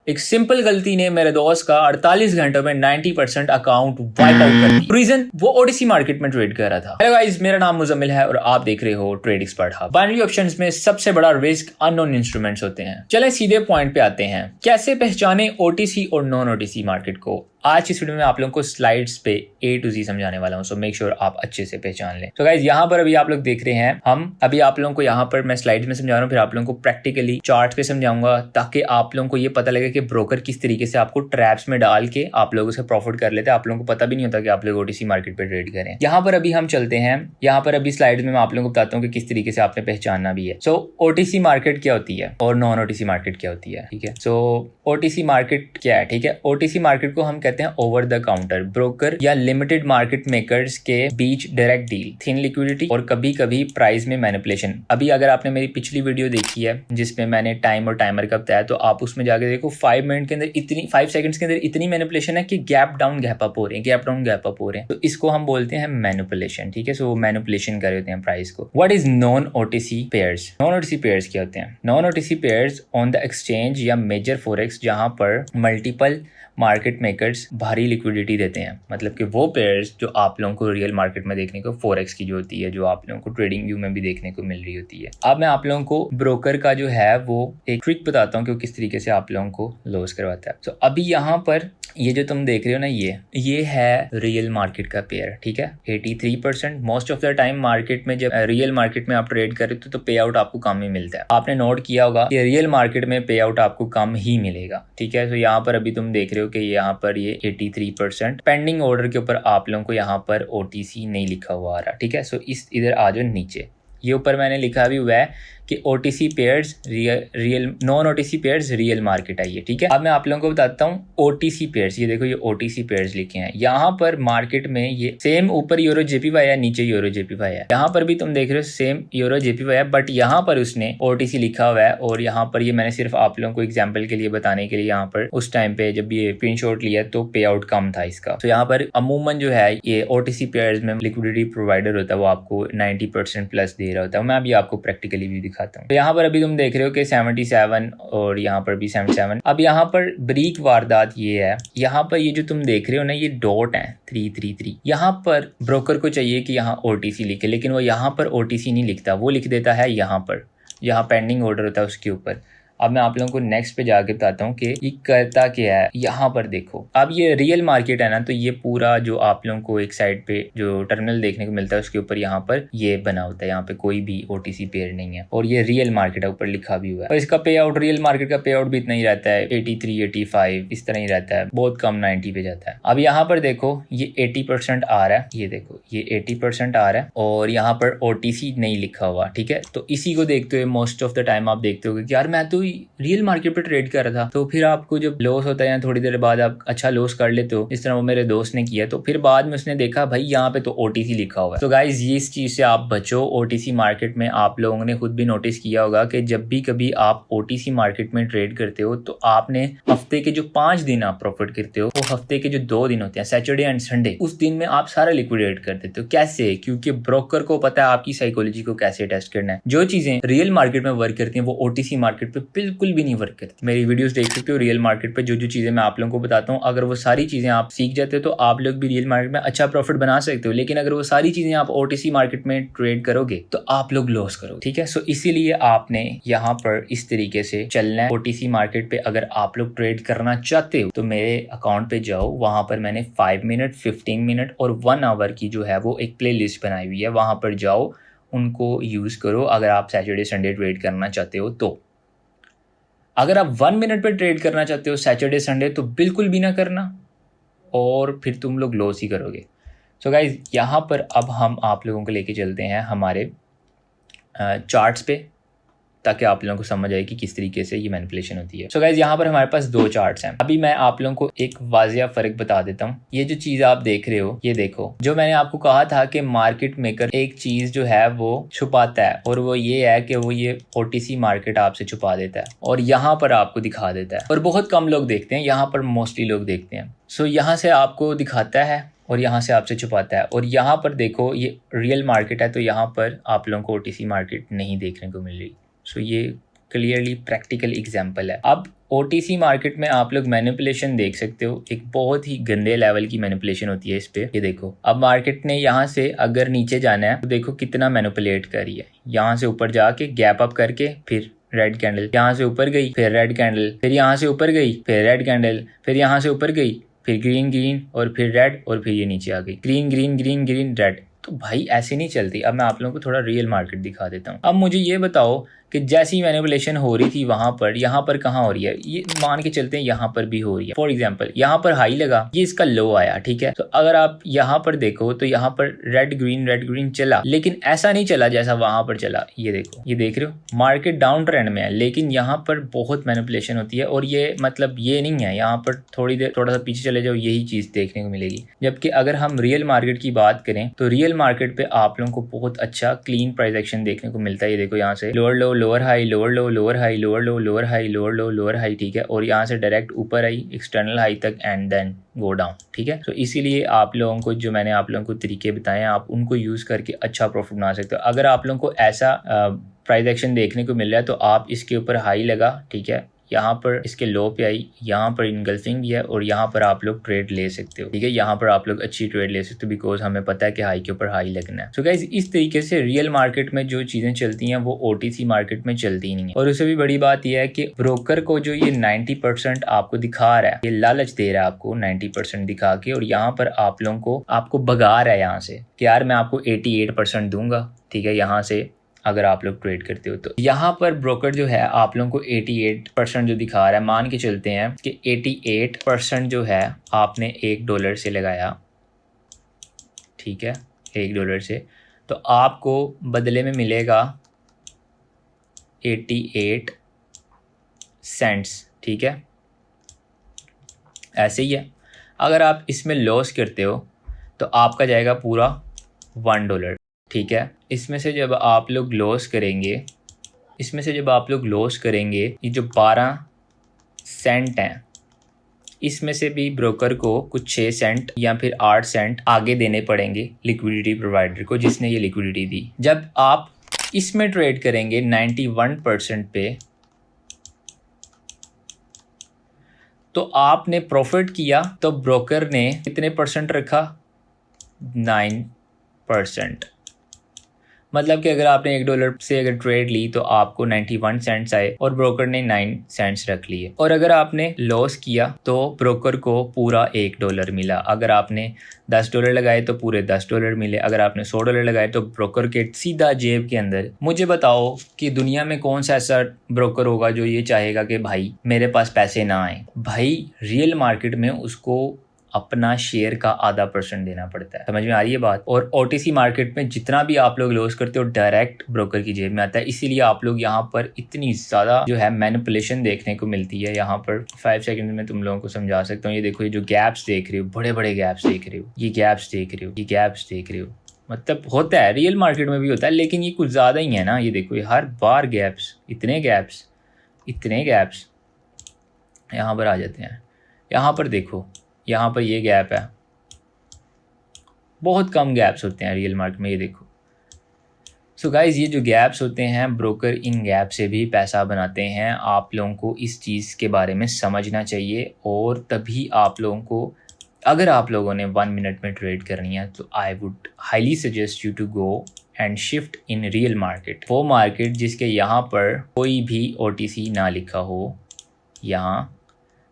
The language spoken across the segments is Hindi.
एक सिंपल गलती ने मेरे दोस्त का 48 घंटों में 90% अकाउंट वाइप आउट कर दिया। रीजन, वो ओटीसी मार्केट में ट्रेड कर रहा था। हेलो गाइस, मेरा नाम मुजम्मिल है और आप देख रहे हो trade expert hub. Binary options में सबसे बड़ा रिस्क अननोन इंस्ट्रूमेंट्स होते हैं। चलें सीधे पॉइंट पे आते हैं। कैसे पहचाने ओटीसी और नॉन ओटीसी मार्केट को। आज की इस वीडियो में आप लोगों को स्लाइड्स पे A to Z समझाने वाला हूं, सो मेक श्योर आप अच्छे से पहचान लें। तो गाइस यहाँ पर अभी आप लोग देख रहे हैं, हम अभी आप लोगों को यहाँ पर मैं स्लाइड्स में समझा रहा हूँ, फिर आप लोगों को प्रैक्टिकली चार्ट पे समझाऊंगा ताकि आप लोगों को ये पता लगे कि ब्रोकर किस तरीके से आपको ट्रैप्स में डाल के आप लोगों से प्रॉफिट कर लेते हैं। आप लोगों को पता भी नहीं होता कि आप लोग ओटीसी मार्केट पे ट्रेड करें। यहाँ पर अभी हम चलते हैं, यहाँ पर अभी स्लाइड में मैं आप लोगों को बताता हूँ कि किस तरीके से आपने पहचानना भी है। सो ओटीसी मार्केट क्या होती है और नॉन ओटीसी मार्केट क्या होती है, ठीक है। सो ओटीसी मार्केट क्या है, ठीक है। ओटीसी मार्केट को हम कहते हैं ओवर द काउंटर, ब्रोकर या लिमिटेड मार्केट मेकर्स के बीच डायरेक्ट डील, थिन लिक्विडिटी और कभी कभी प्राइस में मैनिपुलेशन। अभी अगर आपने मेरी पिछली वीडियो देखी है जिसमें मैंने टाइम और टाइमर का बताया, तो आप उसमें जाके देखो 5 मिनट के अंदर इतनी 5 सेकंड्स के अंदर इतनी मैनिपुलेशन है कि गैप डाउन गैप अप हो रहे हैं, गैप डाउन गैप अप हो रहे हैं। तो इसको हम बोलते हैं मैनिपुलेशन, ठीक है। सो मैनिपुलेशन कर देते हैं प्राइस को। What is non OTC pairs. Non OTC pairs क्या होते हैं। Non OTC pairs on the exchange या मेजर फॉरेक्स जहां पर मल्टीपल मार्केट मेकर्स भारी लिक्विडिटी देते हैं। मतलब कि वो पेयर्स जो आप लोगों को रियल मार्केट में देखने को फोरेक्स की जो होती है, जो आप लोगों को ट्रेडिंग व्यू में भी देखने को मिल रही होती है। अब मैं आप लोगों को ब्रोकर का जो है वो एक ट्रिक बताता हूँ कि वो किस तरीके से आप लोगों को लॉस करवाता है। तो अभी यहाँ पर ये जो तुम देख रहे हो ना, ये है रियल मार्केट का पेयर, ठीक है। 83% most of the time market में जब रियल मार्केट में आप ट्रेड कर रहे हो तो पे आउट आपको कम ही मिलता है। आपने नोट किया होगा कि रियल मार्केट में पे आउट आपको कम ही मिलेगा, ठीक है। तो यहाँ पर अभी तुम देख रहे हो कि यहाँ पर ये 83% पेंडिंग ऑर्डर के ऊपर आप लोगों को यहाँ पर ओटीसी नहीं लिखा हुआ आ रहा, ठीक है। सो इस इधर आ जाओ नीचे, ये ऊपर मैंने लिखा भी हुआ है कि OTC pairs real non OTC pairs real market I है, ठीक है। अब मैं आप लोगों को बताता हूँ ओटीसी पेयर्स। ये देखो, ये ओटीसी पेयर्स लिखे हैं। यहाँ पर मार्केट में ये सेम ऊपर यूरो जेपीवाई है, नीचे यूरो जेपीवाई है। यहाँ पर भी तुम देख रहे हो सेम यूरो जेपीवाई है, बट यहाँ पर उसने ओटीसी लिखा हुआ है। और यहाँ पर ये मैंने सिर्फ आप लोगों को एग्जाम्पल के लिए बताने के लिए यहाँ पर उस टाइम पे जब ये स्क्रीनशॉट लिया तो पे आउट कम था इसका। तो यहाँ पर अमूमन जो है ये ओटीसी पेयर्स में लिक्विडिटी प्रोवाइडर होता है, वो आपको 90% प्लस दे रहा होता है। मैं अभी आपको प्रैक्टिकली भी दिखाता हूँ। तो यहाँ पर अभी तुम देख रहे हो कि 77 और यहाँ पर भी 77। अब यहाँ पर ब्रीक वारदात ये है, यहाँ पर ये जो तुम देख रहे हो ना, ये डॉट है 333। यहाँ पर ब्रोकर को चाहिए कि यहाँ ओटीसी लिखे, लेकिन वो यहाँ पर ओटीसी नहीं लिखता, वो लिख देता है यहाँ पर, यहाँ पेंडिंग ऑर्डर होता है उसके ऊपर। अब मैं आप लोगों को नेक्स्ट पे जाके बताता हूँ कि ये करता क्या है। यहाँ पर देखो, अब ये रियल मार्केट है ना, तो ये पूरा जो आप लोगों को एक साइड पे जो टर्मिनल देखने को मिलता है उसके ऊपर यहाँ पर ये बना होता है, यहाँ पे कोई भी ओटीसी पेयर नहीं है और ये रियल मार्केट है, ऊपर लिखा भी हुआ है। और इसका पे आउट, रियल मार्केट का पे आउट भी इतना ही रहता है, 83 85 इस तरह ही रहता है, बहुत कम 90 पे जाता है। अब यहाँ पर देखो ये 80% आ रहा है, ये देखो ये 80% आ रहा है और यहाँ पर ओटीसी नहीं लिखा हुआ, ठीक है। तो इसी को देखते हुए मोस्ट ऑफ द टाइम आप देखते हो कि यार मैं तो रियल मार्केट पे ट्रेड कर रहा था, तो फिर आपको जब लॉस होता है या थोड़ी देर बाद आप अच्छा लॉस कर लेते हो, इस तरह वो मेरे दोस्त ने किया, तो फिर बाद में उसने देखा भाई यहाँ पे तो ओटीसी लिखा हुआ है। तो गाइज ये इस चीज से आप बचो। ओटीसी मार्केट में आप लोगों ने खुद भी नोटिस किया होगा कि जब भी कभी आप ओटीसी मार्केट में ट्रेड करते हो तो आपने हफ्ते के जो 5 दिन आप प्रॉफिट करते हो, वो हफ्ते के जो 2 दिन होते हैं, सैटरडे एंड संडे, उस दिन में आप सारा लिक्विडेट कर देते हो। कैसे? क्योंकि ब्रोकर को पता है आपकी साइकोलॉजी को कैसे टेस्ट करना है। जो चीजें रियल मार्केट में वर्क करती हैं वो ओटीसी मार्केट पे बिल्कुल भी नहीं वर्क करती। मेरी वीडियोस देख सकते हो रियल मार्केट पे, जो जो चीजें मैं आप लोगों को बताता हूँ, अगर वो सारी चीजें आप सीख जाते हो तो आप लोग भी रियल मार्केट में अच्छा प्रॉफिट बना सकते हो। लेकिन अगर वो सारी चीजें आप ओटीसी मार्केट में ट्रेड करोगे तो आप लोग लॉस करोगे, ठीक है। सो इसीलिए आपने यहाँ पर इस तरीके से चलना है। ओटीसी मार्केट पे अगर आप लोग ट्रेड करना चाहते हो तो मेरे अकाउंट पे जाओ, वहां पर मैंने 5 मिनट 15 मिनट और 1 आवर की जो है वो एक प्ले लिस्ट बनाई हुई है, वहां पर जाओ, उनको यूज करो अगर आप सैटरडे संडे ट्रेड करना चाहते हो। तो अगर आप 1 मिनट पे ट्रेड करना चाहते हो सैटरडे संडे तो बिल्कुल भी ना करना, और फिर तुम लोग लॉस ही करोगे। सो गाइज यहाँ पर अब हम आप लोगों को लेके चलते हैं हमारे चार्ट्स पे, ताकि आप लोगों को समझ आए कि किस तरीके से ये मैनिपुलेशन होती है। सो गाइज यहाँ पर हमारे पास 2 चार्ट्स हैं। अभी मैं आप लोगों को एक वाजिया फर्क बता देता हूँ। ये जो चीज आप देख रहे हो, ये देखो, जो मैंने आपको कहा था कि मार्केट मेकर एक चीज जो है वो छुपाता है, और वो ये है कि वो ये ओटीसी मार्केट आपसे छुपा देता है और यहाँ पर आपको दिखा देता है। और बहुत कम लोग देखते हैं, यहाँ पर मोस्टली लोग देखते हैं। सो यहाँ से आपको दिखाता है और यहाँ से आपसे छुपाता है। और यहाँ पर देखो ये रियल मार्केट है, तो यहाँ पर आप लोगों को ओटीसी मार्केट नहीं देखने को मिल रही। सो ये क्लियरली प्रैक्टिकल एग्जांपल है। अब OTC मार्केट में आप लोग मैनिपुलेशन देख सकते हो, एक बहुत ही गंदे लेवल की मैनिपुलेशन होती है इस पे। ये देखो, अब मार्केट ने यहाँ से अगर नीचे जाना है तो देखो कितना मैनिपुलेट करी है। यहाँ से ऊपर जाके गैप अप करके फिर रेड कैंडल, यहाँ से ऊपर गई फिर रेड कैंडल, फिर यहाँ से ऊपर गई फिर रेड कैंडल, फिर यहाँ से ऊपर गई फिर ग्रीन ग्रीन और फिर रेड और फिर ये नीचे आ गई green green green green red. तो भाई ऐसे नहीं चलती। अब मैं आप लोगों को थोड़ा रियल मार्केट दिखा देता हूँ। अब मुझे ये बताओ कि जैसी मैनिपुलेशन हो रही थी वहां पर, यहाँ पर कहाँ हो रही है? ये मान के चलते हैं यहाँ पर भी हो रही है। फॉर एग्जांपल यहाँ पर हाई लगा, ये इसका लो आया, ठीक है। तो अगर आप यहाँ पर देखो तो यहाँ पर रेड ग्रीन चला, लेकिन ऐसा नहीं चला जैसा वहां पर चला। ये देखो, ये देख रहे हो मार्केट डाउन ट्रेंड में है, लेकिन यहाँ पर बहुत मैनिपुलेशन होती है। और ये मतलब ये नहीं है, यहाँ पर थोड़ी देर थोड़ा सा पीछे चले जाओ यही चीज देखने को मिलेगी। जबकि अगर हम रियल मार्केट की बात करें तो रियल मार्केट पे आप लोगों को बहुत अच्छा क्लीन प्राइस एक्शन देखने को मिलता है। ये देखो यहाँ से लोअर लो लोअर हाई, लोअर लो लोअर हाई, लोअर लो लोअर हाई, लोअर लो लोअर हाई, ठीक है। और यहाँ से डायरेक्ट ऊपर आई एक्सटर्नल हाई तक एंड देन गो डाउन, ठीक है। तो इसीलिए आप लोगों को जो मैंने आप लोगों को तरीके बताए हैं, आप उनको यूज करके अच्छा प्रॉफिट बना सकते हो। अगर आप लोगों को ऐसा प्राइस एक्शन देखने को मिल रहा है तो आप इसके ऊपर हाई लगा, ठीक है, यहाँ पर इसके लो पे आई, यहाँ पर इनगल्फिंग भी है और यहाँ पर आप लोग ट्रेड ले सकते हो, ठीक है। यहाँ पर आप लोग अच्छी ट्रेड ले सकते हो बिकॉज हमें पता है कि हाई के ऊपर हाई लगना है। सो गाइस, इस तरीके से रियल मार्केट में जो चीजें चलती हैं वो OTC मार्केट में चलती नहीं है। और उससे भी बड़ी बात यह है कि ब्रोकर को जो ये 90% आपको दिखा रहा है, ये लालच दे रहा है आपको 90% दिखा के, और यहाँ पर आप लोगों को आपको भगा रहा है यहाँ से कि यार मैं आपको 88% दूंगा, ठीक है। यहाँ से अगर आप लोग ट्रेड करते हो तो यहाँ पर ब्रोकर जो है आप लोगों को 88% जो दिखा रहा है, मान के चलते हैं कि 88% जो है आपने $1 से लगाया, ठीक है, $1 से, तो आपको बदले में मिलेगा 88 सेंट्स, ठीक है। ऐसे ही है, अगर आप इसमें लॉस करते हो तो आपका जाएगा पूरा $1, ठीक है। इसमें से जब आप लोग लॉस करेंगे, ये जो 12 सेंट हैं, इसमें से भी ब्रोकर को कुछ 6 सेंट या फिर 8 सेंट आगे देने पड़ेंगे लिक्विडिटी प्रोवाइडर को, जिसने ये लिक्विडिटी दी। जब आप इसमें ट्रेड करेंगे 91% पे, तो आपने प्रॉफिट किया तो ब्रोकर ने कितने परसेंट रखा? 9%। मतलब कि अगर आपने $1 से अगर ट्रेड ली तो आपको 91 सेंट्स आए और ब्रोकर ने 9 सेंट्स रख लिए। और अगर आपने लॉस किया तो ब्रोकर को पूरा $1 मिला। अगर आपने $10 लगाए तो पूरे $10 मिले। अगर आपने $100 लगाए तो ब्रोकर के सीधा जेब के अंदर। मुझे बताओ कि दुनिया में कौन सा ऐसा ब्रोकर होगा जो ये चाहेगा कि भाई मेरे पास पैसे ना आए? भाई रियल मार्केट में उसको अपना शेयर का आधा % देना पड़ता है। समझ में आ रही है बात? और OTC मार्केट में जितना भी आप लोग लॉस करते हो डायरेक्ट ब्रोकर की जेब में आता है। इसीलिए आप लोग यहाँ पर इतनी ज्यादा जो है मैनिपुलेशन देखने को मिलती है। यहाँ पर 5 सेकंड में तुम लोगों को समझा सकता हूँ। ये देखो, ये जो गैप्स देख रहे हो, बड़े बड़े गैप्स देख रहे हो, ये गैप्स देख रहे हो, ये गैप्स देख रहे हो, मतलब होता है रियल मार्केट में भी होता है, लेकिन ये कुछ ज्यादा ही है ना। ये देखो, ये हर बार गैप्स, इतने गैप्स यहाँ पर आ जाते हैं। यहाँ पर देखो, यहाँ पर ये गैप है, बहुत कम गैप्स होते हैं रियल मार्केट में। ये देखो, सो गाइज, ये जो गैप्स होते हैं, ब्रोकर इन गैप से भी पैसा बनाते हैं। आप लोगों को इस चीज़ के बारे में समझना चाहिए और तभी आप लोगों को, अगर आप लोगों ने 1 मिनट में ट्रेड करनी है तो I would highly suggest you to go and shift in real market. वो मार्केट जिसके यहाँ पर कोई भी OTC ना लिखा हो यहाँ,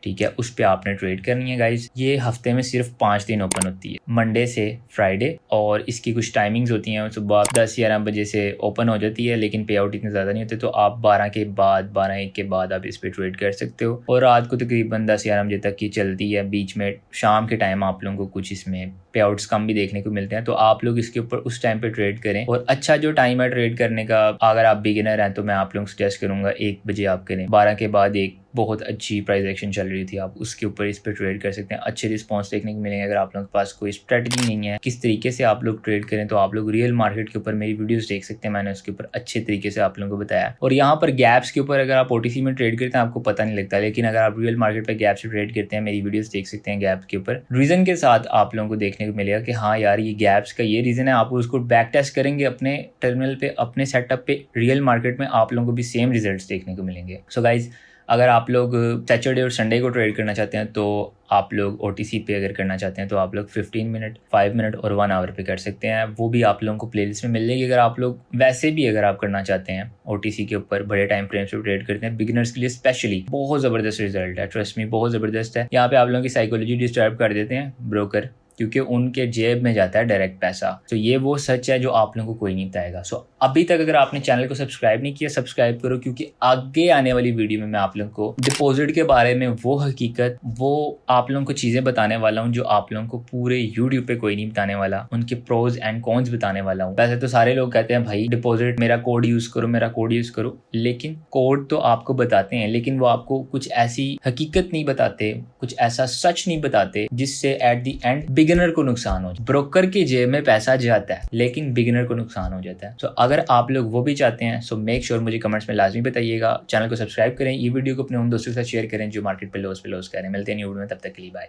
ठीक है, उस पे आपने ट्रेड करनी है गाइज। ये हफ्ते में सिर्फ 5 दिन ओपन होती है, मंडे से फ्राइडे, और इसकी कुछ टाइमिंग्स होती हैं। सुबह 10-11 बजे से ओपन हो जाती है, लेकिन पे आउट इतने ज़्यादा नहीं होते। तो आप 12-1 के बाद आप इस पे ट्रेड कर सकते हो, और रात को तकरीबन 10-11 बजे तक ये चलती है। बीच में शाम के टाइम आप लोगों को कुछ इसमें पे आउट्स कम भी देखने को मिलते हैं, तो आप लोग इसके ऊपर उस टाइम पे ट्रेड करें। और अच्छा जो टाइम है ट्रेड करने का, अगर आप बिगिनर हैं तो मैं आप लोगों को सजेस्ट करूंगा 1 बजे आप करें, 12 के बाद 1 बहुत अच्छी प्राइस एक्शन चल रही थी, आप उसके ऊपर इस पर ट्रेड कर सकते हैं। अच्छे रिस्पॉन्स देखने को मिलेंगे। अगर आप लोगों के पास कोई स्ट्रेटजी नहीं है किस तरीके से आप लोग ट्रेड करें, तो आप लोग रियल मार्केट के ऊपर मेरी वीडियोस देख सकते हैं, मैंने उसके ऊपर अच्छे तरीके से आप लोगों को बताया। और यहाँ पर गैप्स के ऊपर अगर आप ओटीसी में ट्रेड करते हैं आपको पता नहीं लगता, लेकिन अगर आप रियल मार्केट पर गैप से ट्रेड करते हैं मेरी वीडियोस देख सकते हैं गैप के ऊपर रीजन के साथ आप लोगों को देखने को मिलेगा कि हाँ यार ये गैप्स का ये रीजन है। आप उसको बैक टेस्ट करेंगे अपने टर्मिनल पे, अपने सेटअप पे, रियल मार्केट में आप लोगों को भी सेम रिजल्ट्स देखने को मिलेंगे। सो गाइज, अगर आप लोग सैटरडे और संडे को ट्रेड करना चाहते हैं तो आप लोग ओटीसी पे अगर करना चाहते हैं तो आप लोग 15 मिनट, 5 मिनट और 1 आवर पे कर सकते हैं। वो भी आप लोगों को प्लेलिस्ट में मिल जाएगी। अगर आप लोग वैसे भी अगर आप करना चाहते हैं ओटीसी के ऊपर बड़े टाइम फ्रेम से ट्रेड करते हैं बिगिनर्स के लिए स्पेशली, बहुत ज़बरदस्त रिजल्ट है, ट्रस्ट मी बहुत ज़बरदस्त है। यहाँ पे आप लोगों की साइकोलॉजी डिस्टर्ब कर देते हैं ब्रोकर, क्योंकि उनके जेब में जाता है डायरेक्ट पैसा। तो ये वो सच है जो आप लोगों को कोई नहीं बताएगा। सो अभी तक अगर आपने चैनल को सब्सक्राइब नहीं किया सब्सक्राइब करो, क्योंकि आगे आने वाली वीडियो में मैं आप लोगों को डिपॉजिट के बारे में वो हकीकत, वो आप लोगों को चीज़ें बताने वाला हूँ जो आप लोगों को पूरे यूट्यूब पे कोई नहीं बताने वाला। उनके प्रोज एंड कॉन्स बताने वाला हूँ। वैसे तो सारे लोग कहते हैं भाई डिपॉजिट मेरा कोड यूज करो, मेरा कोड यूज करो, लेकिन कोड तो आपको बताते हैं लेकिन वो आपको कुछ ऐसी हकीकत नहीं बताते, कुछ ऐसा सच नहीं बताते जिससे एट द एंड बिगिनर को नुकसान हो। ब्रोकर की जेब में पैसा जाता है लेकिन बिगिनर को नुकसान हो जाता है। तो अगर आप लोग वो भी चाहते हैं सो मेक श्योर मुझे कमेंट्स में लाजमी बताइएगा। चैनल को सब्सक्राइब करें, ये वीडियो को अपने उन दोस्तों के साथ शेयर करें जो मार्केट पे लॉस कर रहे हैं। मिलते हैं न्यू वीडियो में, तब तक के लिए बाय।